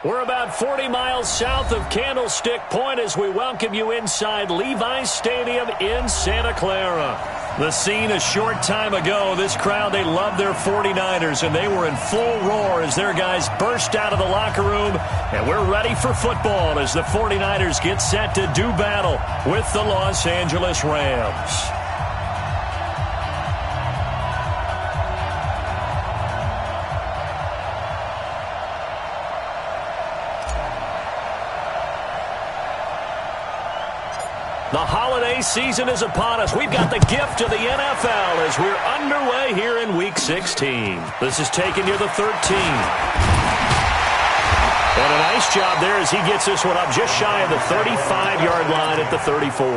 We're about 40 miles south of Candlestick Point as we welcome you inside Levi's Stadium in Santa Clara. The scene a short time ago, this crowd, they love their 49ers, and they were in full roar as their guys burst out of the locker room. And we're ready for football as the 49ers get set to do battle with the Los Angeles Rams. The holiday season is upon us. We've got the gift of the NFL as we're underway here in Week 16. This is taking you to 13. And a nice job there as he gets this one up just shy of the 35-yard line at the 34.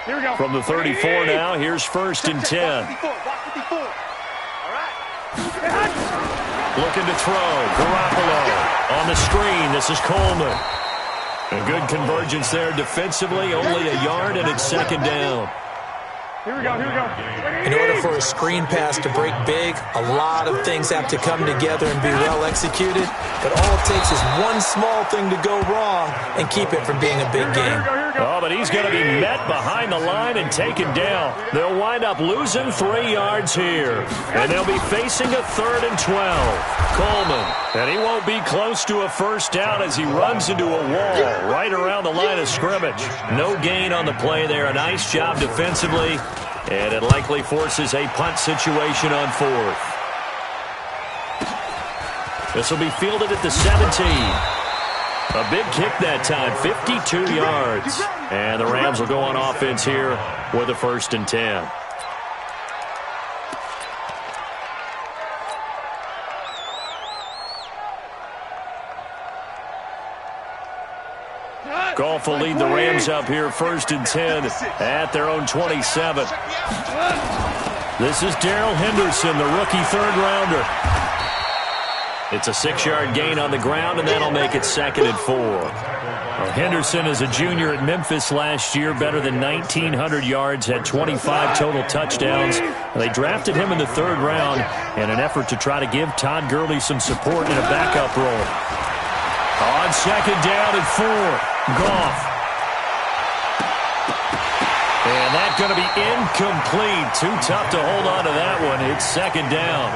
Here we go. From the 34 now, here's 1st and 10. Looking to throw. Garoppolo on the screen. This is Coleman. A good convergence there defensively. Only a yard, and it's 2nd down. Here we go, here we go. In order for a screen pass to break big, a lot of things have to come together and be well executed. But all it takes is one small thing to go wrong and keep it from being a big game. Oh, but he's going to be met behind the line and taken down. They'll wind up losing 3 yards here. And they'll be facing a 3rd and 12. Coleman. And he won't be close to a 1st down as he runs into a wall right around the line of scrimmage. No gain on the play there. A nice job defensively. And it likely forces a punt situation on 4th. This will be fielded at the 17. A big kick that time, 52 yards. And the Rams will go on offense here with a 1st and 10. Goff will lead the Rams up here, 1st and 10 at their own 27. This is Darrell Henderson, the rookie 3rd-rounder. It's a 6-yard gain on the ground, and that'll make it 2nd and 4. Well, Henderson is a junior at Memphis last year, better than 1,900 yards, had 25 total touchdowns. They drafted him in the 3rd round in an effort to try to give Todd Gurley some support in a backup role. On 2nd down and 4. Goff. And that's going to be incomplete. Too tough to hold on to that one. It's 2nd down.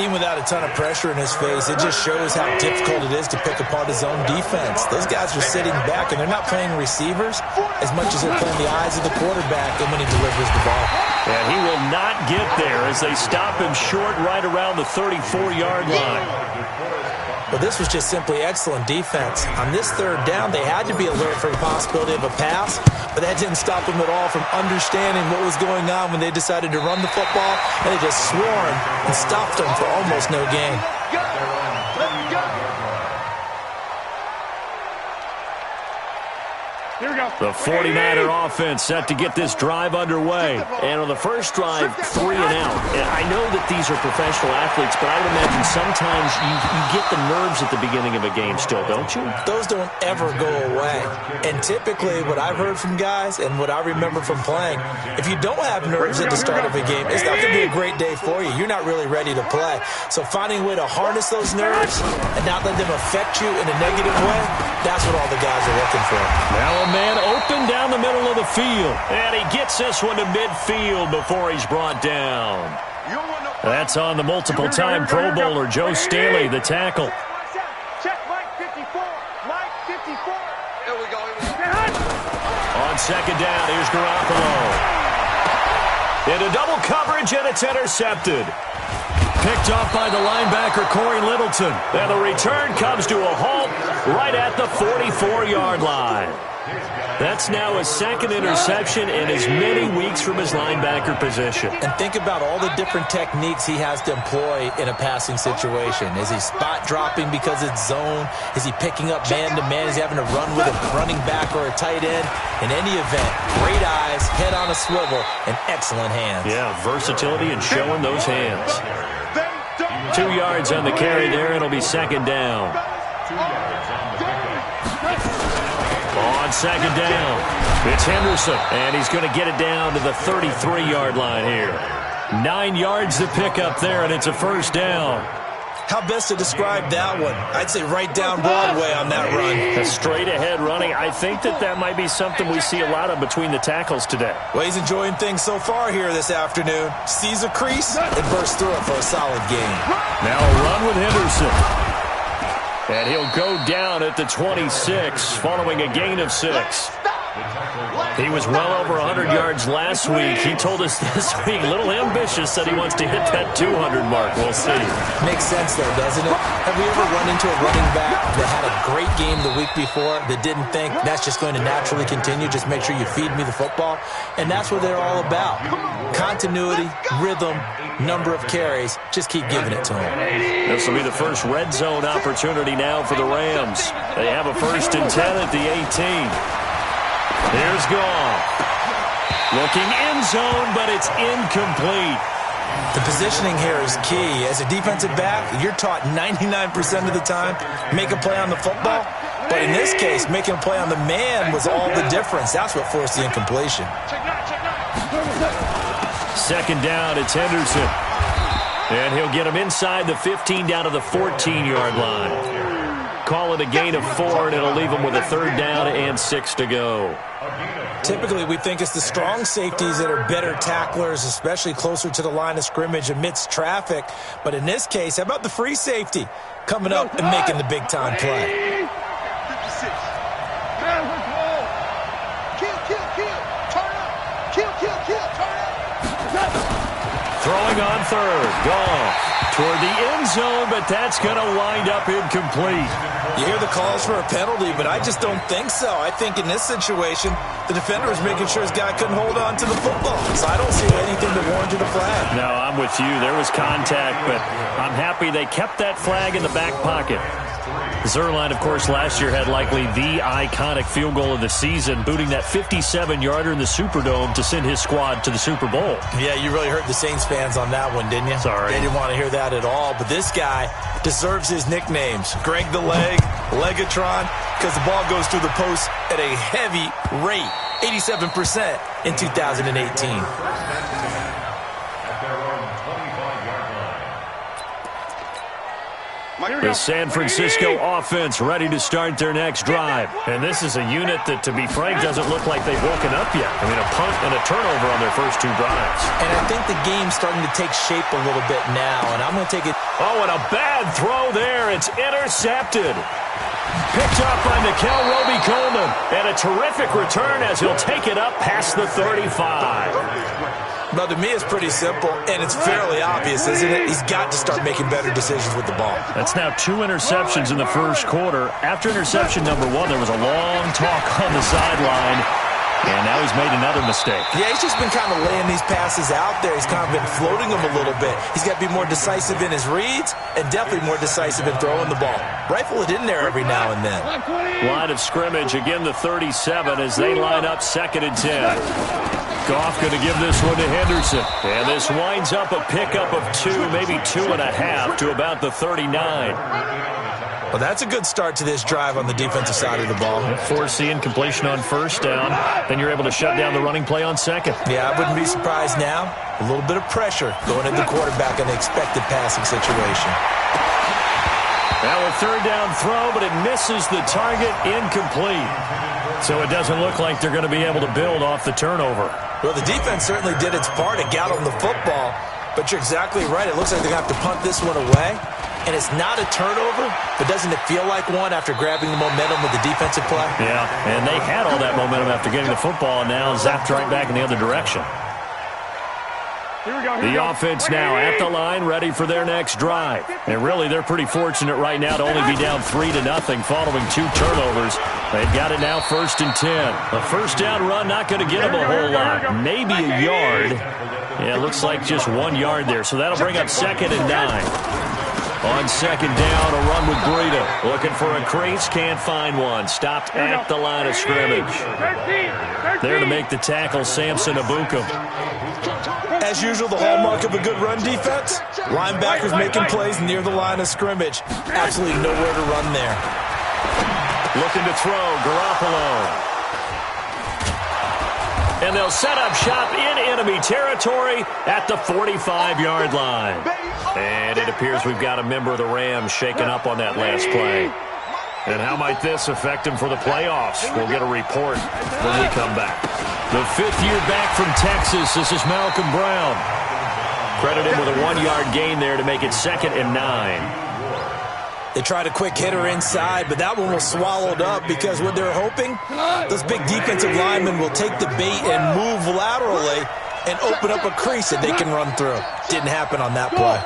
Even without a ton of pressure in his face, it just shows how difficult it is to pick apart his own defense. Those guys are sitting back, and they're not playing receivers as much as they're playing the eyes of the quarterback and when he delivers the ball. And he will not get there as they stop him short right around the 34-yard line. Well, this was just simply excellent defense. On this 3rd down, they had to be alert for the possibility of a pass, but that didn't stop them at all from understanding what was going on when they decided to run the football, and they just swarmed and stopped them for almost no gain. Here we go. The 49er offense set to get this drive underway. And on the first drive, 3 and out. And I know that these are professional athletes, but I would imagine sometimes you get the nerves at the beginning of a game still, don't you? Those don't ever go away. And typically what I've heard from guys and what I remember from playing, if you don't have nerves at the start of a game, it's not going to be a great day for you. You're not really ready to play. So finding a way to harness those nerves and not let them affect you in a negative way, that's what all the guys are looking for. Now a man open down the middle of the field. And he gets this one to midfield before he's brought down. That's on the multiple-time Pro Bowler Joe Staley, the tackle. Check Mike 54. Mike 54. Here we go. On 2nd down, here's Garoppolo. Into double coverage, and it's intercepted. Picked off by the linebacker, Corey Littleton. And the return comes to a halt right at the 44-yard line. That's now his 2nd interception in as many weeks from his linebacker position. And think about all the different techniques he has to employ in a passing situation. Is he spot dropping because it's zone? Is he picking up man-to-man? Is he having to run with a running back or a tight end? In any event, great eyes, head on a swivel, and excellent hands. Yeah, versatility and showing those hands. 2 yards on the carry there. It'll be 2nd down. On second down, it's Henderson, and he's going to get it down to the 33-yard line here. 9 yards to pick up there, and it's a first down. How best to describe that one? I'd say right down Broadway on that run. A straight-ahead running. I think that might be something we see a lot of between the tackles today. Well, he's enjoying things so far here this afternoon. Sees a crease and bursts through it for a solid gain. Now a run with Henderson. And he'll go down at the 26, following a gain of 6. He was well over 100 yards last week. He told us this week, a little ambitious, said he wants to hit that 200 mark. We'll see. Makes sense, though, doesn't it? Have we ever run into a running back that had a great game the week before that didn't think that's just going to naturally continue? Just make sure you feed me the football. And that's what they're all about. Continuity, rhythm, number of carries. Just keep giving it to them. This will be the first red zone opportunity now for the Rams. They have a 1st and 10 at the 18. Here's Goff. Looking end zone, but it's incomplete. The positioning here is key. As a defensive back, you're taught 99% of the time, make a play on the football. But in this case, making a play on the man was all the difference. That's what forced the incompletion. Second down, it's Henderson. And he'll get him inside the 15 down to the 14-yard line. Call it a gain of 4, and it'll leave him with a 3rd down and 6 to go. Typically, we think it's the strong safeties that are better tacklers, especially closer to the line of scrimmage amidst traffic. But in this case, how about the free safety coming up and making the big-time play? Throwing on 3rd. Goff toward the end zone, but that's going to wind up incomplete. You hear the calls for a penalty, but I just don't think so. I think in this situation, the defender was making sure his guy couldn't hold on to the football. So I don't see anything that warranted a flag. No, I'm with you. There was contact, but I'm happy they kept that flag in the back pocket. Zerline, of course, last year had likely the iconic field goal of the season, booting that 57-yarder in the Superdome to send his squad to the Super Bowl. Yeah, you really hurt the Saints fans on that one, didn't you? Sorry. They didn't want to hear that at all. But this guy deserves his nicknames. Greg the Leg, Legatron, because the ball goes through the post at a heavy rate, 87% in 2018. The San Francisco offense ready to start their next drive. And this is a unit that, to be frank, doesn't look like they've woken up yet. I mean, a punt and a turnover on their first 2 drives. And I think the game's starting to take shape a little bit now, and I'm going to take it. Oh, and a bad throw there. It's intercepted. Picked up by Nickel Roby-Coleman. And a terrific return as he'll take it up past the 35. Well, to me, it's pretty simple, and it's fairly obvious, isn't it? He's got to start making better decisions with the ball. That's now 2 interceptions in the first quarter. After interception number 1, there was a long talk on the sideline, and now he's made another mistake. Yeah, he's just been kind of laying these passes out there. He's kind of been floating them a little bit. He's got to be more decisive in his reads and definitely more decisive in throwing the ball. Rifle it in there every now and then. Line of scrimmage, again the 37 as they line up 2nd and 10. Goff going to give this one to Henderson. And this winds up a pickup of 2, maybe 2.5 to about the 39. Well, that's a good start to this drive on the defensive side of the ball. Force the incompletion on 1st down. Then you're able to shut down the running play on 2nd. Yeah, I wouldn't be surprised now. A little bit of pressure going at the quarterback in the expected passing situation. Now a 3rd down throw, but it misses the target, incomplete. So it doesn't look like they're going to be able to build off the turnover. Well, the defense certainly did its part to get on the football, but you're exactly right. It looks like they're going to have to punt this one away. And it's not a turnover, but doesn't it feel like one after grabbing the momentum with the defensive play? Yeah, and they had all that momentum after getting the football, and now zapped right back in the other direction. The offense now at the line, ready for their next drive. And really, they're pretty fortunate right now to only be down 3-0 following 2 turnovers. They've got it now 1st and 10. A 1st down run, not going to get them a whole lot. Maybe a yard. Yeah, it looks like just 1 yard there. So that'll bring up 2nd and 9. On 2nd down, a run with Breida. Looking for a crease, can't find one. Stopped at the line of scrimmage. There to make the tackle, Samson Abukum. As usual, the hallmark of a good run defense, linebackers making plays near the line of scrimmage. Absolutely nowhere to run there. Looking to throw, Garoppolo. And they'll set up shop in enemy territory at the 45-yard line. And it appears we've got a member of the Rams shaken up on that last play. And how might this affect him for the playoffs? We'll get a report when we come back. The fifth year back from Texas, this is Malcolm Brown. Credit him with a 1-yard gain there to make it 2nd and 9. They tried a quick hitter inside, but that one was swallowed up because what they're hoping, those big defensive linemen will take the bait and move laterally and open up a crease that they can run through. Didn't happen on that play.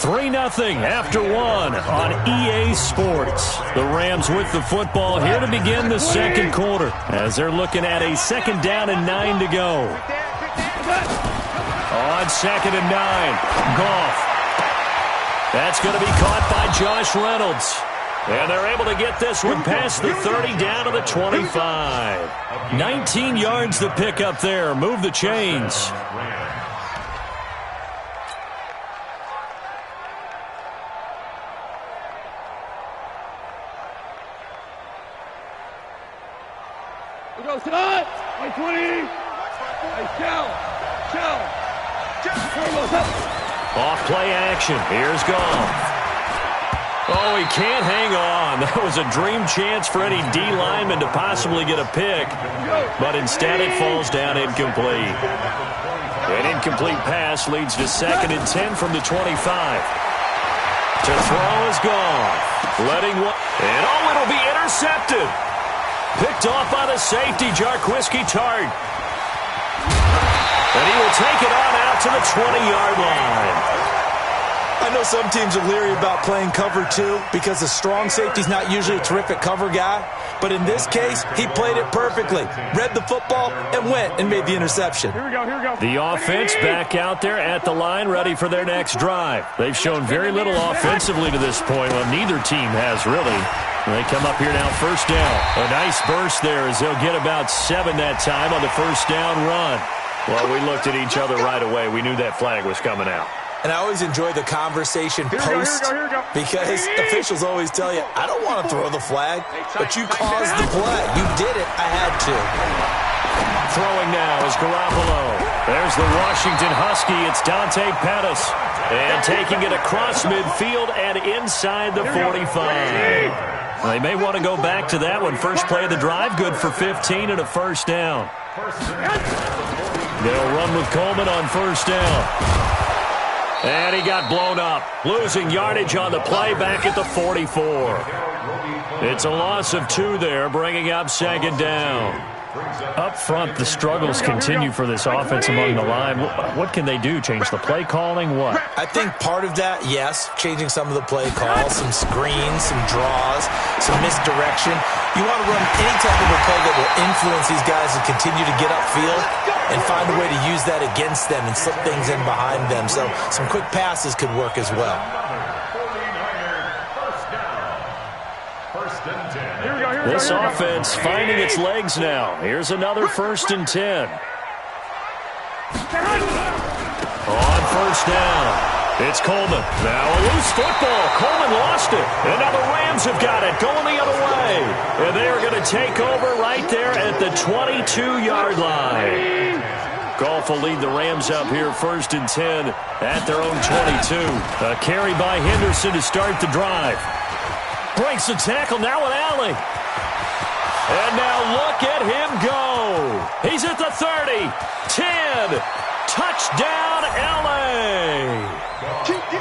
3-0 after 1 on EA Sports. The Rams with the football here to begin the second quarter as they're looking at a 2nd down and 9 to go. On 2nd and 9, Goff. That's going to be caught by Josh Reynolds. And they're able to get this one past the 30 down to the 25. 19 yards to pick up there. Move the chains. We go, Scott! 20! Hey, Shell! Off play action. Here's Goff. Oh, he can't hang on. That was a dream chance for any D lineman to possibly get a pick. But instead it falls down incomplete. An incomplete pass leads to 2nd and 10 from the 25. To throw is Goff. Letting one. And oh, it'll be intercepted. Picked off by the safety, Jarquiski Tart. And he will take it on out to the 20-yard line. I know some teams are leery about playing cover 2 because the strong safety's not usually a terrific cover guy. But in this case, he played it perfectly. Read the football and went and made the interception. Here we go. The offense back out there at the line, ready for their next drive. They've shown very little offensively to this point. Well, neither team has really. They come up here now, 1st down. A nice burst there as they'll get about 7 that time on the 1st down run. Well, we looked at each other right away. We knew that flag was coming out. And I always enjoy the conversation post because officials always tell you, I don't want to throw the flag, but you caused the play. You did it. I had to. Throwing now is Garoppolo. There's the Washington Husky. It's Dante Pettis. And taking it across midfield and inside the 45. They may want to go back to that one. First play of the drive, good for 15 and a 1st down. They'll run with Coleman on 1st down. And he got blown up, losing yardage on the play back at the 44. It's a loss of 2 there, bringing up 2nd down. Up front, the struggles continue for this offense among the line. What can they do? Change the play calling? What? I think part of that, yes, changing some of the play calls, some screens, some draws, some misdirection. You want to run any type of a play that will influence these guys to continue to get upfield and find a way to use that against them and slip things in behind them. So some quick passes could work as well. This offense finding its legs now. Here's another 1st and 10. On 1st down, it's Coleman. Now a loose football. Coleman lost it. And now the Rams have got it going the other way. And they are going to take over right there at the 22-yard line. Goff will lead the Rams up here 1st and 10 at their own 22. A carry by Henderson to start the drive. Breaks the tackle now with Allen. And now look at him go. He's at the 30, 10, touchdown LA.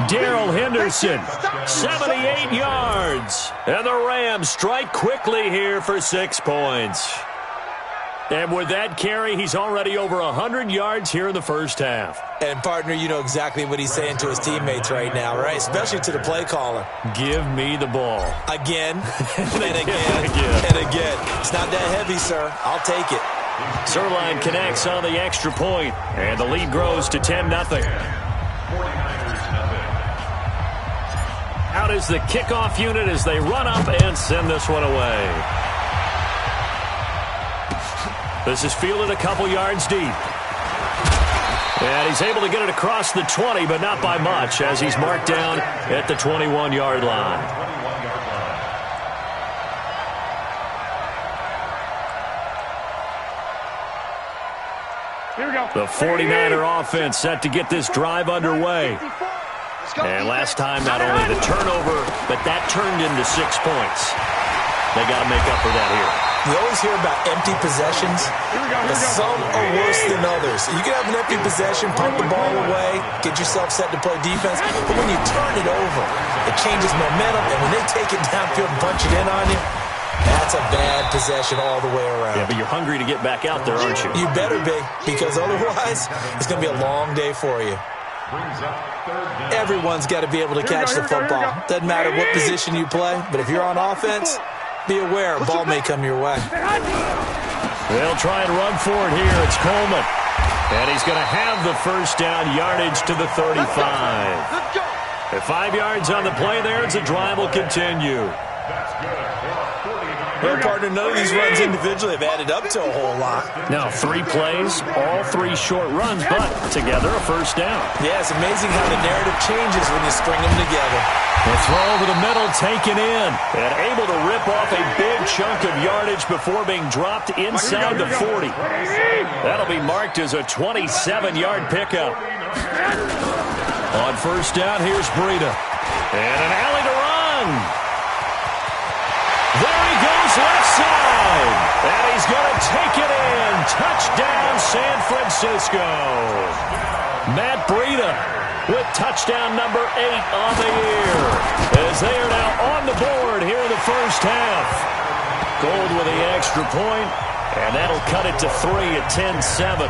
Darrell Henderson, 78 yards. And the Rams strike quickly here for 6 points. And with that carry, he's already over 100 yards here in the 1st half. And, partner, you know exactly what he's saying to his teammates right now, right? Especially to the play caller. Give me the ball. Again, and again, and again. It's not that heavy, sir. I'll take it. Sirline connects on the extra point, and the lead grows to 10-0. Out is the kickoff unit as they run up and send this one away. This is fielded a couple yards deep. And he's able to get it across the 20, but not by much, as he's marked down at the 21-yard line. The 49er offense set to get this drive underway. And last time, not only the turnover, but that turned into 6 points. They got to make up for that here. You always hear about empty possessions, but some are worse than others. You can have an empty possession, punt the ball away, get yourself set to play defense, but when you turn it over, it changes momentum, and when they take it downfield and punch it in on you, that's a bad possession all the way around. Yeah, but you're hungry to get back out there, aren't you? You better be, because otherwise, it's going to be a long day for you. Everyone's got to be able to catch the football. Doesn't matter what position you play, but if you're on offense, be aware a ball may come your way. They'll try and run for it here. It's Coleman. And he's going to have the first down, yardage to the 35. At 5 yards on the play there, the drive will continue. Well, partner, none of these runs individually have added up to a whole lot. Now, 3 plays, all 3 short runs, but together a first down. Yeah, it's amazing how the narrative changes when you string them together. The throw over the middle taken in, and able to rip off a big chunk of yardage before being dropped inside the 40. That'll be marked as a 27-yard pickup. On first down, here's Breida. And an alley to run. There he goes left side. And he's going to take it in. Touchdown, San Francisco. Matt Breida with touchdown number 8 on the year. As they are now on the board here in the first half. Gold with the extra point, and that'll cut it to 3 at 10-7.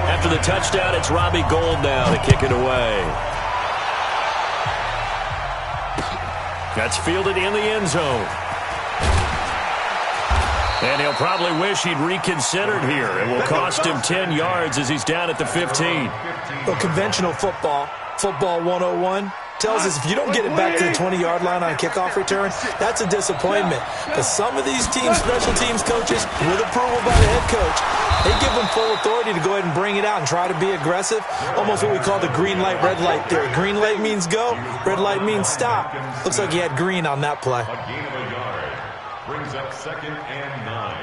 After the touchdown, it's Robbie Gould now to kick it away. That's fielded in the end zone. And he'll probably wish he'd reconsidered here. It will cost him 10 yards as he's down at the 15. Well, conventional football 101, tells us if you don't get it back to the 20-yard line on a kickoff return, that's a disappointment. But some of these teams, special teams coaches, with approval by the head coach, they give them full authority to go ahead and bring it out and try to be aggressive. Almost what we call the green light, red light theory. Green light means go, red light means stop. Looks like he had green on that play. A gain of a yard brings up 2nd and 9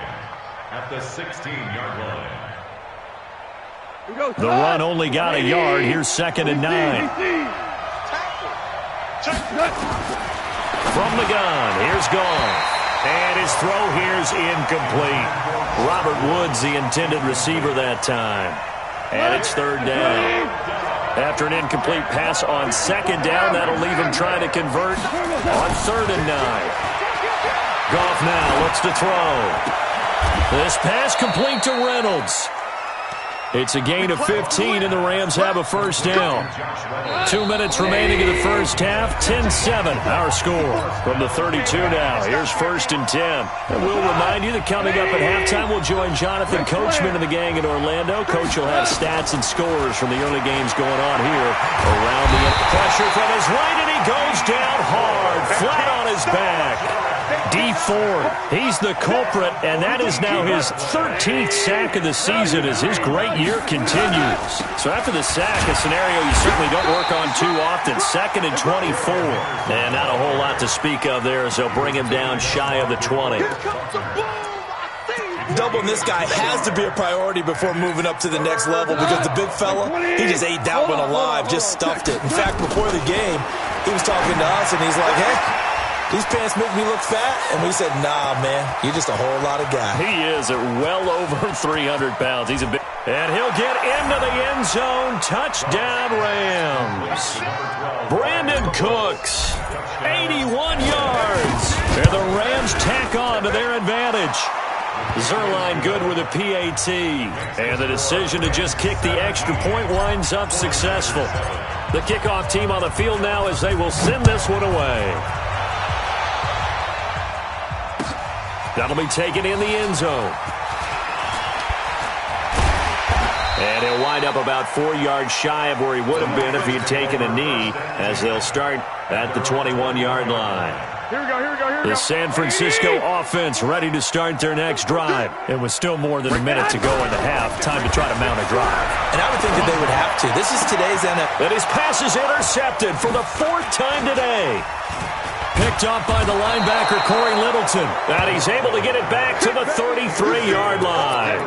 at the 16-yard line. The run only got a yard. Here's 2nd and 9. From the gun, here's Goff. And his throw here's incomplete. Robert Woods, the intended receiver that time. And it's 3rd down. After an incomplete pass on 2nd down, that'll leave him trying to convert on 3rd and 9. Goff now looks to throw. This pass complete to Reynolds. It's a gain of 15, and the Rams have a first down. 2 minutes remaining in the first half. 10-7, our score. From the 32 now, here's 1st and 10. And we'll remind you that coming up at halftime, we'll join Jonathan Coachman and the gang in Orlando. Coach will have stats and scores from the early games going on here around the end. Pressure from his right, and he goes down hard, flat on his back. D. Ford, he's the culprit, and that is now his 13th sack of the season as his great year continues. So after the sack, a scenario you certainly don't work on too often. 2nd and 24. And not a whole lot to speak of there as they'll bring him down shy of the 20. Doubling this guy has to be a priority before moving up to the next level because the big fella, he just ate that one alive, just stuffed it. In fact, before the game, he was talking to us, and he's like, hey, these pants make me look fat. And we said, nah, man, you're just a whole lot of guy. He is at well over 300 pounds. He's a big... And he'll get into the end zone. Touchdown, Rams. Brandon Cooks, 81 yards. And the Rams tack on to their advantage. Zerline good with a PAT. And the decision to just kick the extra point winds up successful. The kickoff team on the field now as they will send this one away. That'll be taken in the end zone. And he'll wind up about 4 yards shy of where he would have been if he had taken a knee, as they'll start at the 21-yard line. Here we go. The San Francisco offense ready to start their next drive. It was still more than a minute to go in the half. Time to try to mount a drive. And I would think that they would have to. This is today's NFL. And his pass is intercepted for the 4th time today. Picked up by the linebacker, Corey Littleton. And he's able to get it back to the 33-yard line.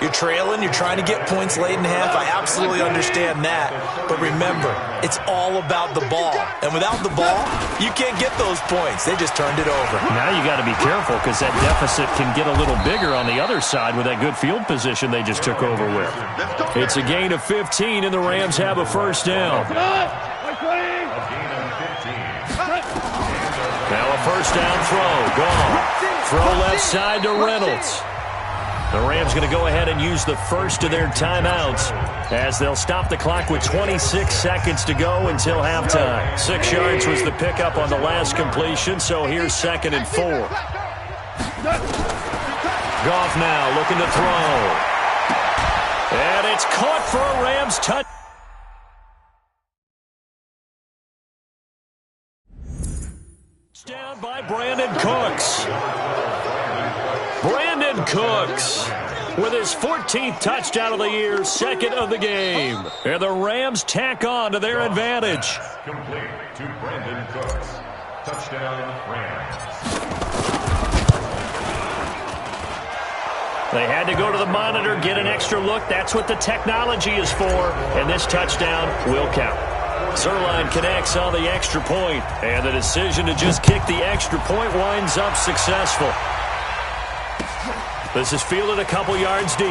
You're trailing, you're trying to get points late in half. I absolutely understand that. But remember, it's all about the ball. And without the ball, you can't get those points. They just turned it over. Now you got to be careful because that deficit can get a little bigger on the other side with that good field position they just took over with. It's a gain of 15, and the Rams have a first down. Now a first down throw. Gone. Throw left side to Reynolds. The Rams going to go ahead and use the first of their timeouts as they'll stop the clock with 26 seconds to go until halftime. 6 yards was the pickup on the last completion, so here's 2nd and 4. Goff now looking to throw. And it's caught for a Rams touchdown. Down by Brandon Cooks. Brandon Cooks with his 14th touchdown of the year, 2nd of the game. And the Rams tack on to their advantage. Complete to Brandon Cooks. Touchdown, Rams. They had to go to the monitor, get an extra look. That's what the technology is for. And this touchdown will count. Zerline connects on the extra point, and the decision to just kick the extra point winds up successful. This is fielded a couple yards deep.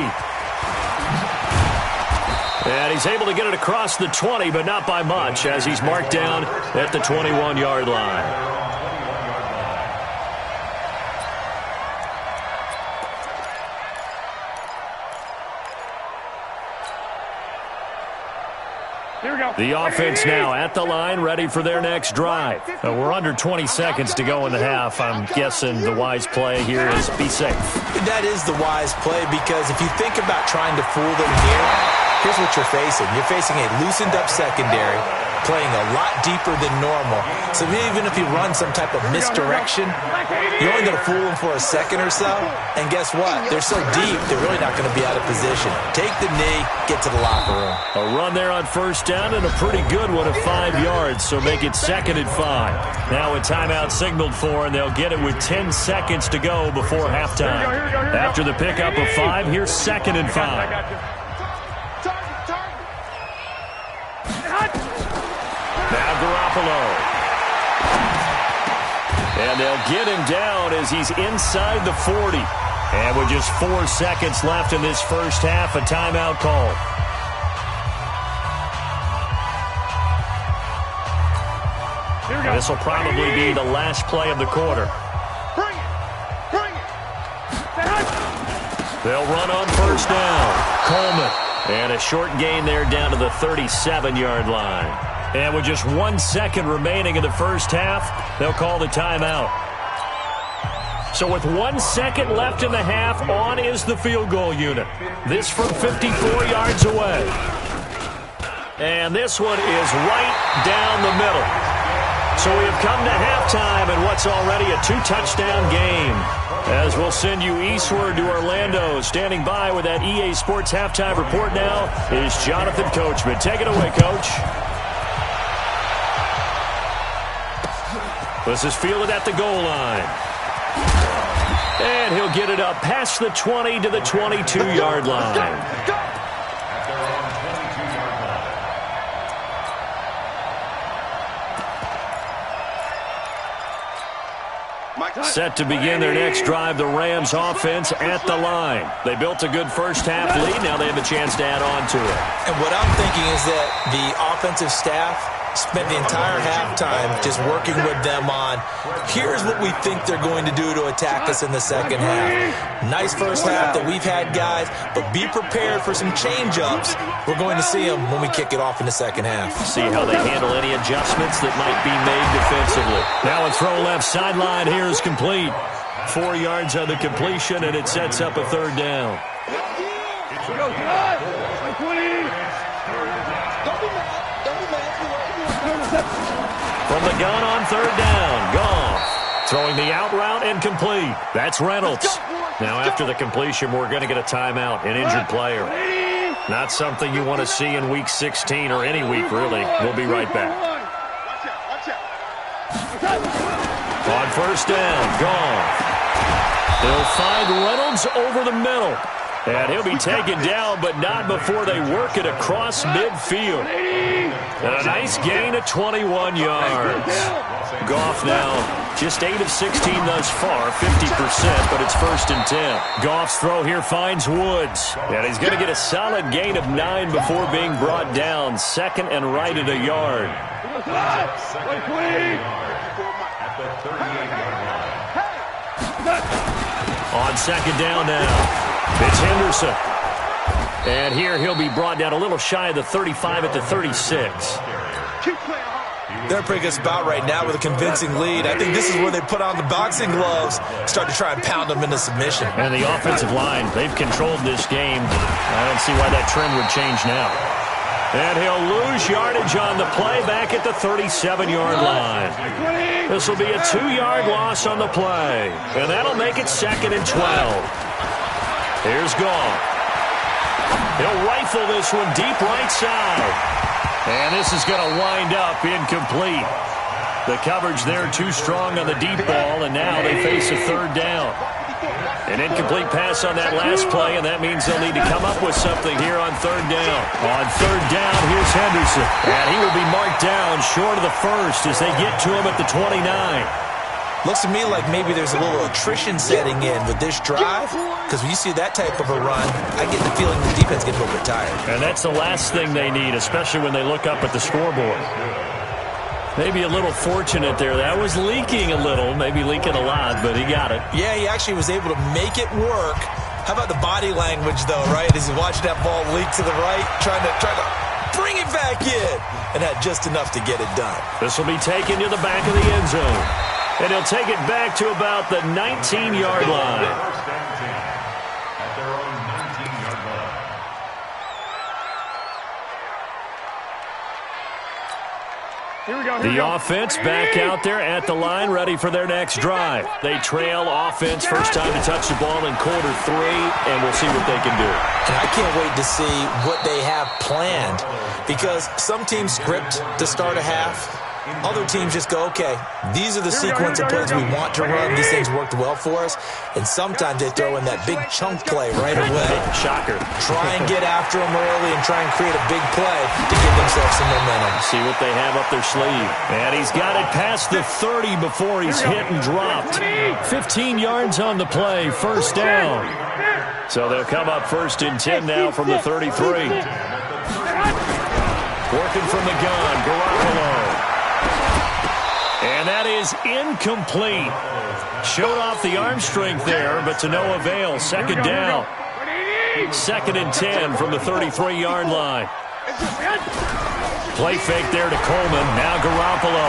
And he's able to get it across the 20, but not by much, as he's marked down at the 21-yard line. The offense now at the line, ready for their next drive. We're under 20 seconds to go in the half. I'm guessing the wise play here is be safe. That is the wise play, because if you think about trying to fool them here, here's what you're facing. You're facing a loosened-up secondary, playing a lot deeper than normal. So even if you run some type of misdirection, you're only going to fool them for a second or so. And guess what? They're so deep, they're really not going to be out of position. Take the knee, get to the locker room. A run there on first down, and a pretty good one of 5 yards, so make it 2nd and 5. Now a timeout signaled for, and they'll get it with 10 seconds to go before halftime. After the pickup of 5, here's 2nd and 5. Now Garoppolo. And they'll get him down as he's inside the 40. And with just 4 seconds left in this first half, a timeout call. This will probably be the last play of the quarter. They'll run on first down. Coleman. And a short gain there down to the 37-yard line. And with just 1 second remaining in the first half, they'll call the timeout. So with 1 second left in the half, on is the field goal unit. This from 54 yards away. And this one is right down the middle. So we have come to halftime in what's already a 2-touchdown game. As we'll send you eastward to Orlando. Standing by with that EA Sports halftime report now is Jonathan Coachman. Take it away, Coach. This is fielded at the goal line. And he'll get it up past the 20 to the 22-yard line. Set to begin their next drive, the Rams offense at the line. They built a good first half lead. Now they have a chance to add on to it. And what I'm thinking is that the offensive staff spent the entire halftime just working with them on, here's what we think they're going to do to attack us in the second half. Nice first half that we've had, guys, but be prepared for some change-ups. We're going to see them when we kick it off in the second half. See how they handle any adjustments that might be made defensively. Now a throw left sideline here is complete. 4 yards on the completion, and it sets up a third down. From the gun on third down, Goff throwing the out route and complete. That's Reynolds. Now after the completion, we're going to get a timeout, an injured player. Not something you want to see in Week 16 or any week, really. We'll be right back. On first down, Goff. They'll find Reynolds over the middle. And he'll be taken down, but not before they work it across midfield. And a nice gain of 21 yards. Goff now just 8 of 16 thus far, 50%, but it's 1st and 10. Goff's throw here finds Woods. And he's going to get a solid gain of 9 before being brought down. 2nd and right at a yard. On 2nd down now. It's Henderson. And here he'll be brought down a little shy of the 35 at the 36. They're a pretty good spot right now with a convincing lead. I think this is where they put on the boxing gloves, start to try and pound them into submission. And the offensive line, they've controlled this game. I don't see why that trend would change now. And he'll lose yardage on the play back at the 37-yard line. This will be a 2-yard loss on the play. And that'll make it 2nd and 12. Here's Goff. He'll rifle this one deep right side. And this is going to wind up incomplete. The coverage there too strong on the deep ball, and now they face a 3rd down. An incomplete pass on that last play, and that means they'll need to come up with something here on 3rd down. On 3rd down, here's Henderson. And he will be marked down short of the 1st as they get to him at the 29. Looks to me like maybe there's a little attrition setting in with this drive, because when you see that type of a run, I get the feeling the defense gets a little bit tired. And that's the last thing they need, especially when they look up at the scoreboard. Maybe a little fortunate there. That was leaking a little, maybe leaking a lot, but he got it. Yeah, he actually was able to make it work. How about the body language, though, right? As he watched that ball leak to the right, trying to bring it back in, and had just enough to get it done. This will be taken to the back of the end zone. And he'll take it back to about the 19-yard line. At their own 19-yard line. The offense back out there at the line, ready for their next drive. They trail offense, first time to touch the ball in quarter 3, and we'll see what they can do. And I can't wait to see what they have planned, because some teams script to start a half. Other teams just go, okay, these are the sequence of plays we want to run. These things worked well for us. And sometimes they throw in that big chunk play right away. Shocker. Try and get after them early and try and create a big play to give themselves some momentum. See what they have up their sleeve. And he's got it past the 30 before he's hit and dropped. 15 yards on the play, 1st down. So they'll come up 1st and 10 now from the 33. Working from the gun, Garoppolo. And that is incomplete. Showed off the arm strength there, but to no avail. 2nd down. 2nd and 10 from the 33-yard line. Play fake there to Coleman. Now Garoppolo.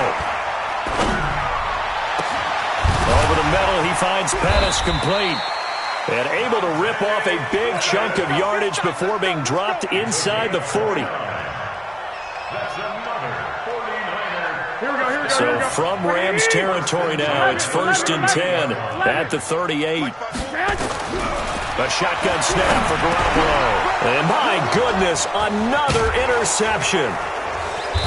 Over the middle, he finds Pettis complete. And able to rip off a big chunk of yardage before being dropped inside the 40. So from Rams territory now, it's 1st and 10 at the 38. A shotgun snap for Garoppolo. And my goodness, another interception.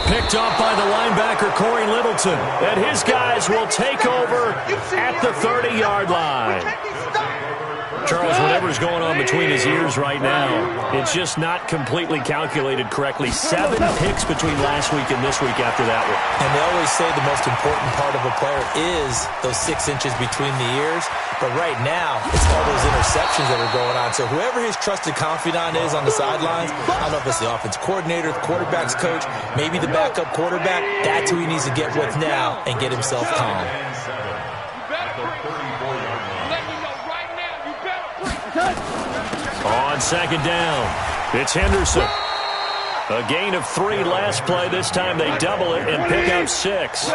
Picked off by the linebacker, Corey Littleton. And his guys will take over at the 30-yard line. Charles, whatever's going on between his ears right now, it's just not completely calculated correctly. 7 picks between last week and this week after that one. And they always say the most important part of a player is those 6 inches between the ears. But right now, it's all those interceptions that are going on. So whoever his trusted confidant is on the sidelines, I don't know if it's the offense coordinator, the quarterback's coach, maybe the backup quarterback, that's who he needs to get with now and get himself calm. On 2nd down, it's Henderson. A gain of 3 last play. This time they double it and pick up 6.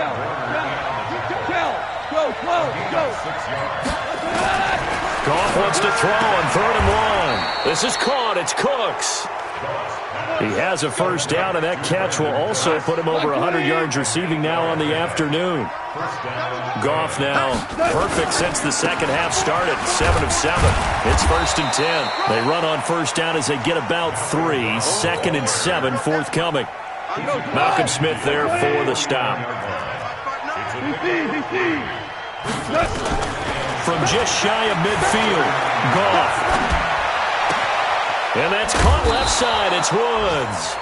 Goff wants to throw on 3rd and 1. This is caught. It's Cooks. He has a 1st down, and that catch will also put him over 100 yards receiving now on the afternoon. Goff now perfect since the second half started, 7 of 7. It's 1st and 10. They run on 1st down as they get about 3. 2nd and 7 forthcoming. Malcolm Smith there for the stop. From just shy of midfield, Goff. And that's caught left side. It's Woods.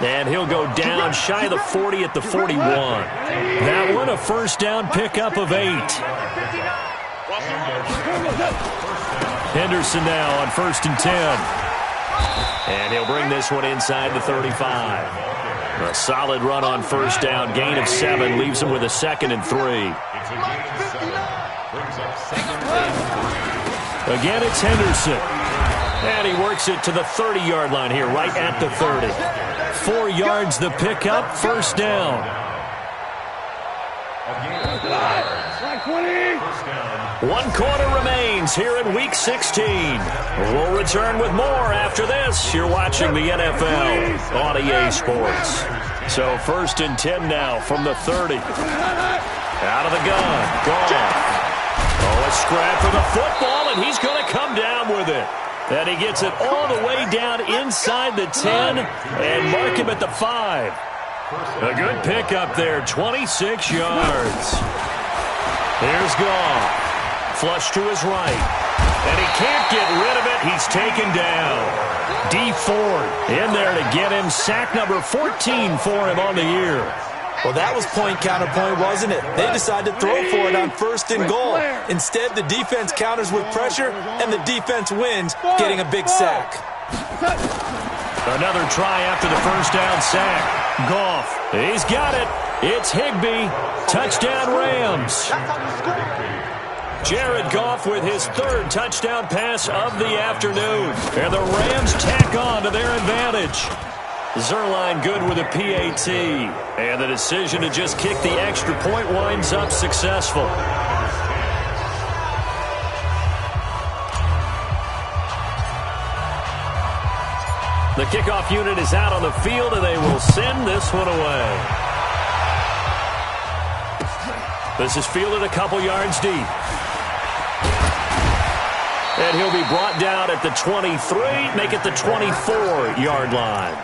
And he'll go down shy of the 40 at the 41. That one a first down pickup of 8. Henderson now on 1st and 10. And he'll bring this one inside the 35. A solid run on first down. Gain of 7 leaves him with a 2nd and 3. Again, it's Henderson. And he works it to the 30-yard line here, right at the 30. 4 yards the pickup, first down. 1 quarter remains here in Week 16. We'll return with more after this. You're watching the NFL on EA Sports. So 1st and 10 now from the 30. Out of the gun. Gone. Oh, a scrap for the football, and he's going to come down with it. And he gets it all the way down inside the 10 and mark him at the 5. A good pickup there, 26 yards. Here's Goff. Flush to his right. And he can't get rid of it. He's taken down. D Ford in there to get him. Sack number 14 for him on the year. Well, that was point counterpoint, wasn't it? They decided to throw for it on 1st and goal. Instead, the defense counters with pressure, and the defense wins, getting a big sack. Another try after the first down sack. Goff, he's got it. It's Higbee. Touchdown, Rams. Jared Goff with his 3rd touchdown pass of the afternoon. And the Rams tack on to their advantage. Zerline good with a PAT. And the decision to just kick the extra point winds up successful. The kickoff unit is out on the field, and they will send this one away. This is fielded a couple yards deep. And he'll be brought down at the 23, make it the 24-yard line.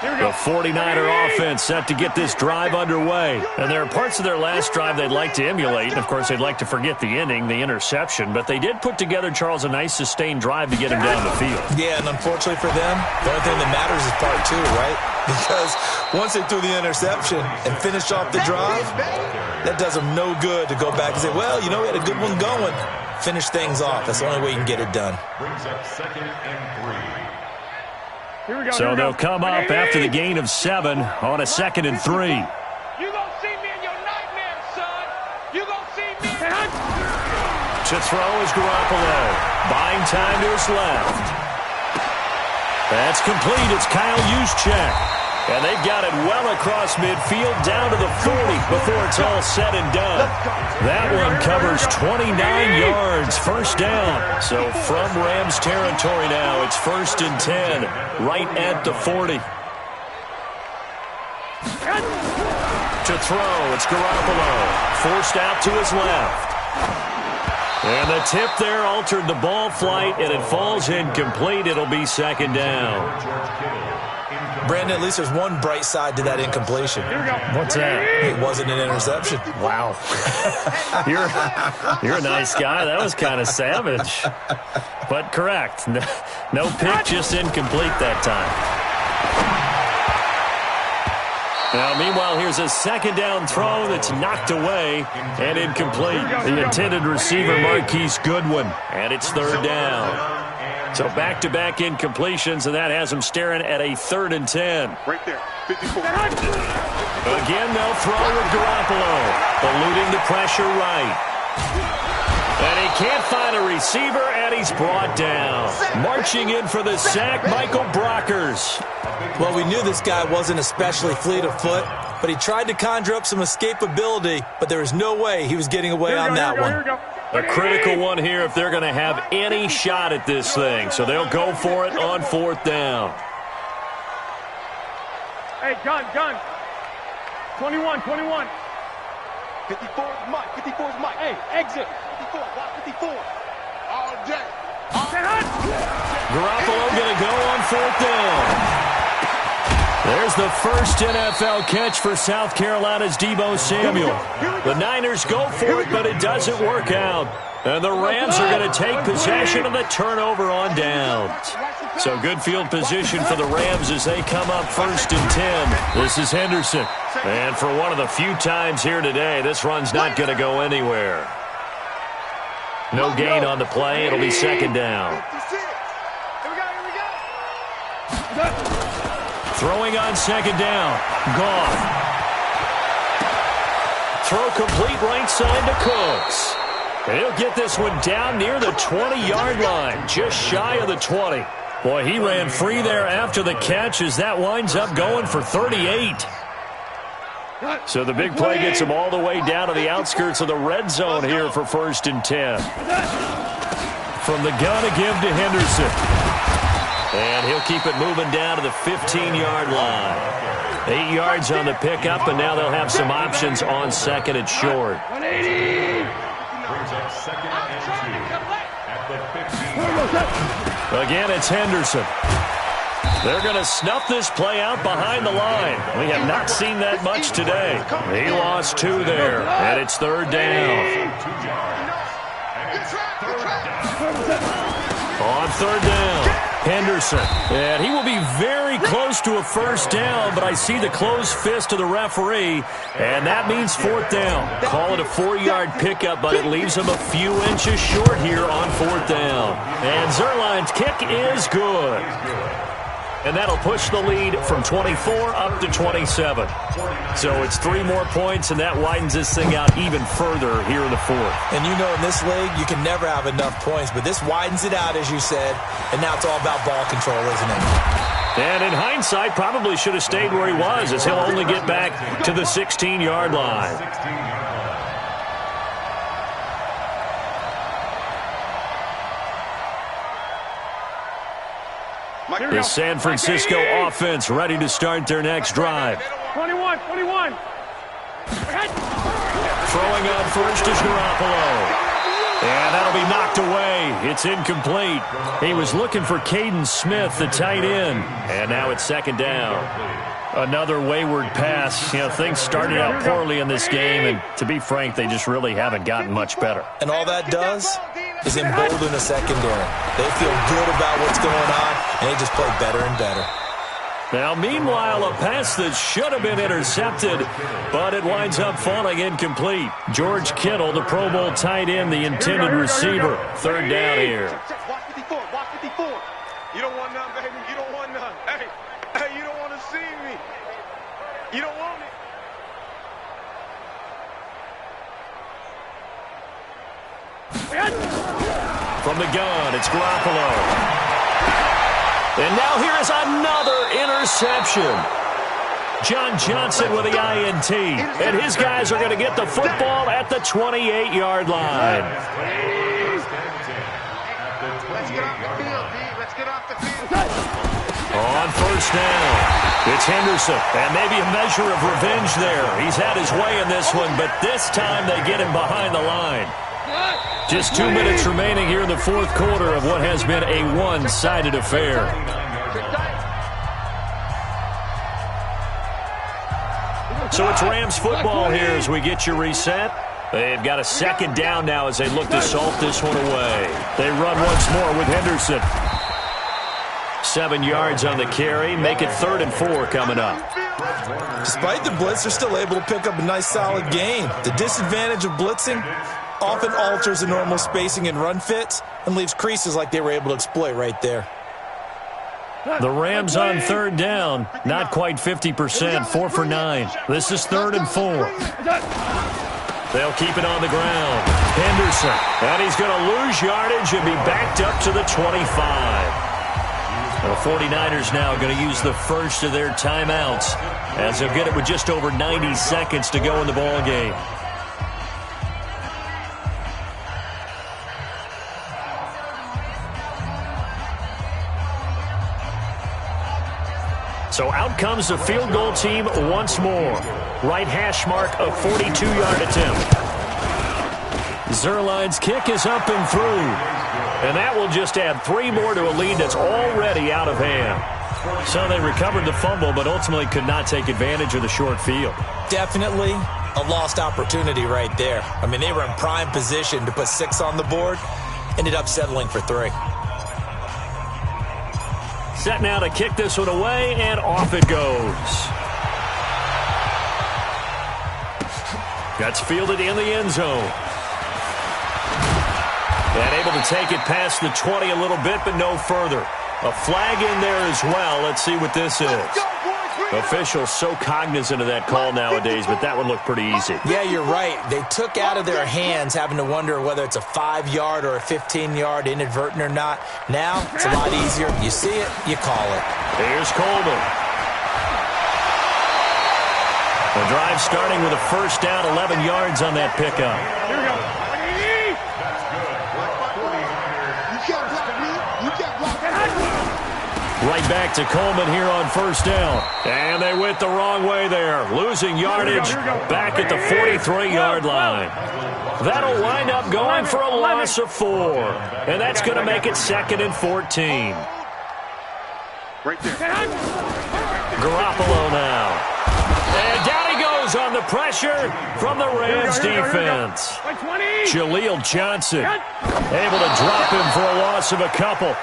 The 49er offense set to get this drive underway. And there are parts of their last drive they'd like to emulate. And, of course, they'd like to forget the ending, the interception. But they did put together, Charles, a nice sustained drive to get him down the field. Yeah, and unfortunately for them, the only thing that matters is part 2, right? Because once they threw the interception and finished off the drive, that does them no good to go back and say, well, you know, we had a good one going. Finish things off. That's the only way you can get it done. Brings up 2nd and 3. So they'll come up after the gain of 7 on a 2nd and 3. You gonna see me in your nightmares, son. You gonna see me. To throw is Garoppolo. Buying time to his left. That's complete. It's Kyle Juszczyk. And they've got it well across midfield down to the 40 before it's all said and done. That one covers 29 yards, first down. So from Rams territory now, it's 1st and 10, right at the 40. To throw, it's Garoppolo. Forced out to his left. And the tip there altered the ball flight, and it falls incomplete. It'll be 2nd down. Brandon, at least there's one bright side to that incompletion. What's that? It wasn't an interception. Wow. You're a nice guy. That was kind of savage. But correct. No pick, just incomplete that time. Now, meanwhile, here's a 2nd down throw that's knocked away and incomplete. The intended receiver, Marquise Goodwin. And it's 3rd down. So back-to-back incompletions, and that has them staring at a 3rd and 10. Right there, 54. Again, they'll throw with Garoppolo, eluding the pressure right. And he can't find a receiver, and he's brought down. Marching in for the sack, Michael Brockers. Well, we knew this guy wasn't especially fleet of foot, but he tried to conjure up some escapability, but there was no way he was getting away on that one. A critical one here if they're going to have any shot at this thing. So they'll go for it on 4th down. Hey, gun. 21. 54 is Mike. 54 is Mike. Hey, exit. 54. Watch 54. All day. Garoppolo going to go on 4th down. There's the first NFL catch for South Carolina's Deebo Samuel. The Niners go for it, but it doesn't work out. And the Rams are going to take possession of the turnover on downs. So good field position for the Rams as they come up 1st and 10. This is Henderson. And for one of the few times here today, this run's not going to go anywhere. No gain on the play. It'll be 2nd down. Throwing on 2nd down. Gone. Throw complete right side to Cooks. And he'll get this one down near the 20-yard line, just shy of the 20. Boy, he ran free there after the catch as that winds up going for 38. So the big play gets him all the way down to the outskirts of the red zone here for 1st and 10. From the gun to give to Henderson. And he'll keep it moving down to the 15-yard line. 8 yards on the pickup, and now they'll have some options on 2nd and short. 180. Brings up 2nd and 2 at the 15. Again, it's Henderson. They're going to snuff this play out behind the line. We have not seen that much today. He lost 2 there, and it's 3rd down. On 3rd down, Henderson. And he will be very close to a 1st down, but I see the closed fist of the referee, and that means 4th down. Call it a 4-yard pickup, but it leaves him a few inches short here on 4th down. And Zuerlein's kick is good. And that'll push the lead from 24 up to 27. So it's 3 more points, and that widens this thing out even further here in the 4th. And you know in this league, you can never have enough points, but this widens it out, as you said, and now it's all about ball control, isn't it? And in hindsight, probably should have stayed where he was, as he'll only get back to the 16-yard line. The San Francisco offense ready to start their next drive. 21. Throwing on first is Garoppolo. And that'll be knocked away. It's incomplete. He was looking for Caden Smith, the tight end. And now it's 2nd down. Another wayward pass. You know, things started out poorly in this game, and to be frank, they just really haven't gotten much better. And all that does is embolden the secondary. They feel good about what's going on, and they just play better and better. Now, meanwhile, a pass that should have been intercepted, but it winds up falling incomplete. George Kittle, the Pro Bowl tight end, the intended receiver. 3rd down here. Watch 54. Watch 54. You don't want none, baby. You don't want none. Hey, you don't want to see me. You don't want it. From the gun, it's Garoppolo. And now here is another interception. John Johnson with the INT. And his guys are going to get the football at the 28-yard line. Let's get off the field. On 1st down, it's Henderson. And maybe a measure of revenge there. He's had his way in this one, but this time they get him behind the line. Just 2 minutes remaining here in the 4th quarter of what has been a one-sided affair. So it's Rams football here as we get you reset. They've got a 2nd down now as they look to salt this one away. They run once more with Henderson. 7 yards on the carry. Make it 3rd and 4 coming up. Despite the blitz, they're still able to pick up a nice, solid gain. The disadvantage of blitzing often alters the normal spacing and run fits and leaves creases like they were able to exploit right there. The Rams on 3rd down, not quite 50%, 4 for 9. This is 3rd and 4. They'll keep it on the ground. Henderson, and he's going to lose yardage and be backed up to the 25. The 49ers now going to use the first of their timeouts as they'll get it with just over 90 seconds to go in the ball game. So out comes the field goal team once more. Right hash mark, a 42-yard attempt. Zuerlein's kick is up and through. And that will just add 3 more to a lead that's already out of hand. So they recovered the fumble, but ultimately could not take advantage of the short field. Definitely. A lost opportunity right there. I mean, they were in prime position to put 6 on the board. Ended up settling for 3. Set now to kick this one away, and off it goes. That's fielded in the end zone. And able to take it past the 20 a little bit, but no further. A flag in there as well. Let's see what this is. Officials so cognizant of that call nowadays, but that one looked pretty easy. Yeah, you're right. They took out of their hands having to wonder whether it's a 5-yard or a 15-yard inadvertent or not. Now, it's a lot easier. You see it, you call it. Here's Coleman. The drive starting with a first down, 11 yards on that pickup. Here we go. Right back to Coleman here on first down. And they went the wrong way there. Losing yardage back at the 43-yard line. That'll wind up going for a loss of 4. And that's going to make it 2nd and 14. Right there. Garoppolo now. And down he goes on the pressure from the Rams defense. Jaleel Johnson able to drop him for a loss of a couple.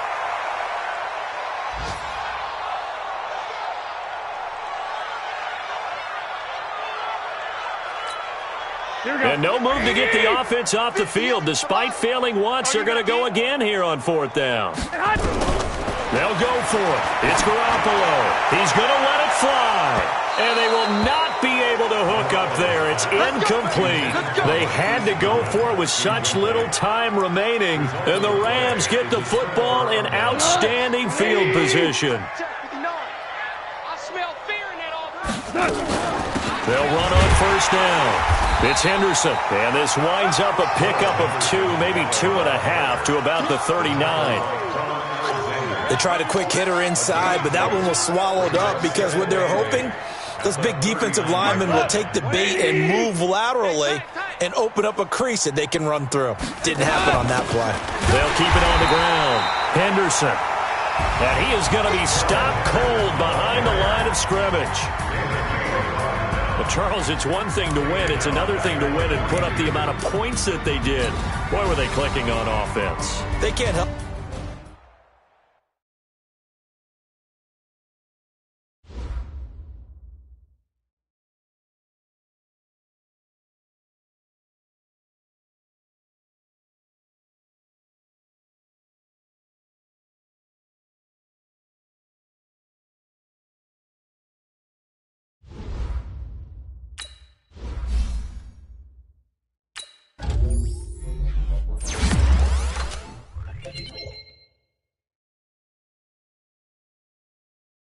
And no move to get the offense off the field. Despite failing once, they're going to go again here on 4th down. They'll go for it. It's Garoppolo. He's going to let it fly. And they will not be able to hook up there. It's incomplete. They had to go for it with such little time remaining. And the Rams get the football in outstanding field position. They'll run on first down. It's Henderson, and this winds up a pickup of 2, maybe 2.5 to about the 39. They tried a quick hitter inside, but that one was swallowed up because what they're hoping, those big defensive linemen will take the bait and move laterally and open up a crease that they can run through. Didn't happen on that play. They'll keep it on the ground. Henderson. And he is going to be stopped cold behind the line of scrimmage. But Charles, it's one thing to win. It's another thing to win and put up the amount of points that they did. Boy, were they clicking on offense. They can't help.